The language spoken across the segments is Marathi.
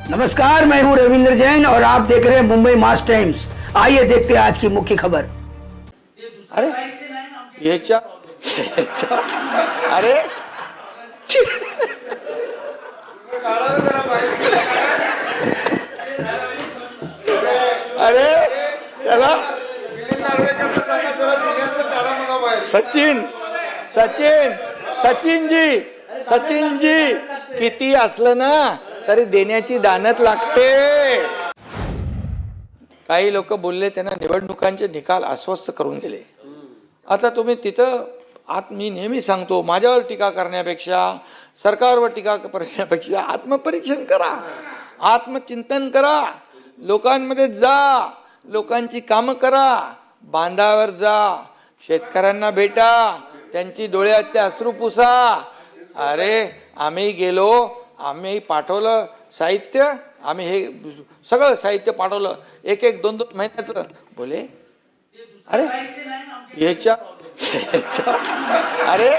नमस्कार, मैं हूं रविंद्र जैन और आप देख रहे हैं मुंबई मास टाइम्स। आइए देखते हैं आज की मुख्य खबर। अरे अरे अरे त्याला सचिन सचिन सचिनजी किती असलं ना तरी देण्याची दानत लागते। काही लोक बोलले त्यांना निवडणुकांचे निकाल अस्वस्थ करून गेले। आता तुम्ही तिथं मी नेहमी सांगतो, माझ्यावर टीका करण्यापेक्षा सरकारवर टीका करण्यापेक्षा आत्मपरीक्षण करा, आत्मचिंतन करा, लोकांमध्ये जा, लोकांची कामं करा, बांधावर जा, शेतकऱ्यांना भेटा, त्यांची डोळ्यात ते अश्रू पुसा। अरे आम्ही गेलो, आम्ही पाठवलं साहित्य, आम्ही हे सगळं साहित्य पाठवलं, एक एक दोन दोन महिन्याचं बोले। अरे याच्या अरे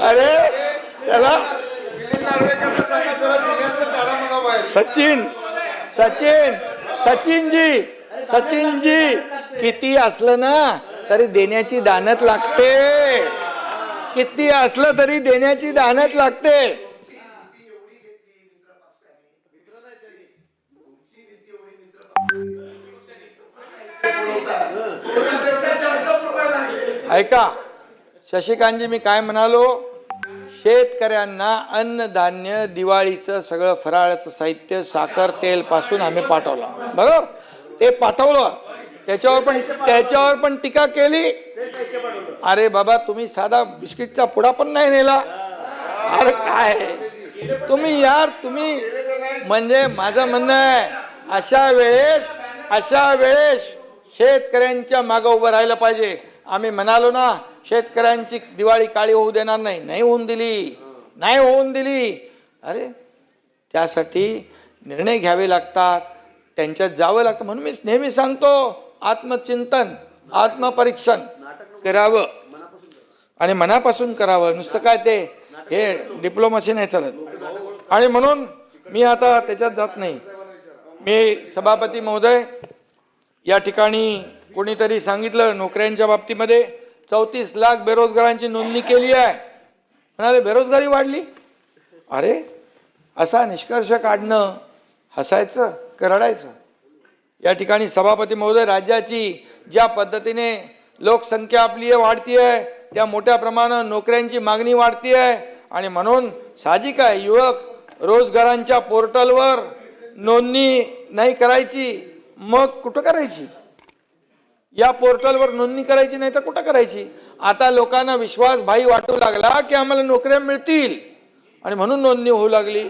अरे त्याला सचिनजी किती असलं ना तरी देण्याची दानत लागते, किती असलं तरी देण्याची दानत लागते। ऐका शशिकांतजी, मी काय म्हणालो, शेतकऱ्यांना अन्नधान्य, दिवाळीचं सगळं फराळाचं साहित्य, साखर, तेल पासून आम्ही पाठवलं, बरोबर, ते पाठवलं, त्याच्यावर पण टीका केली। अरे बाबा, तुम्ही साधा बिस्किटचा पुडा पण नाही नेला। अरे काय तुम्ही यार, तुम्ही म्हणजे माझं म्हणणं आहे, अशा वेळेस शेतकऱ्यांच्या मागे उभं राहिलं पाहिजे। आम्ही म्हणालो ना, शेतकऱ्यांची दिवाळी काळी होऊ देणार नाही, नाही होऊन दिली। अरे त्यासाठी निर्णय घ्यावे लागतात, त्यांच्यात जावं लागतं। म्हणून मी नेहमी सांगतो, आत्मचिंतन, आत्मपरीक्षण करावं आणि मनापासून करावं, नुसतं काय ते हे डिप्लोमसी नाही चालत। आणि म्हणून मी आता त्याच्यात जात नाही। मी सभापती महोदय, या ठिकाणी कोणीतरी सांगितलं नोकऱ्यांच्या बाबतीमध्ये 34 लाख बेरोजगारांची नोंदणी केली आहे, म्हणाले बेरोजगारी वाढली। अरे असा निष्कर्ष काढणं हसायचं का रडायचं? या ठिकाणी सभापती महोदय, राज्याची ज्या पद्धतीने लोकसंख्या आपली वाढतीये, त्या मोठ्या प्रमाणात नोकऱ्यांची मागणी वाढतीये, आणि म्हणून साहजिक आहे युवक रोजगारांच्या पोर्टलवर नोंदणी नाही करायची, मग कुठं करायची? या पोर्टलवर नोंदणी करायची नाही तर कुठं करायची? आता लोकांना विश्वास भाई वाटू लागला की आम्हाला नोकऱ्या मिळतील, आणि म्हणून नोंदणी होऊ लागली।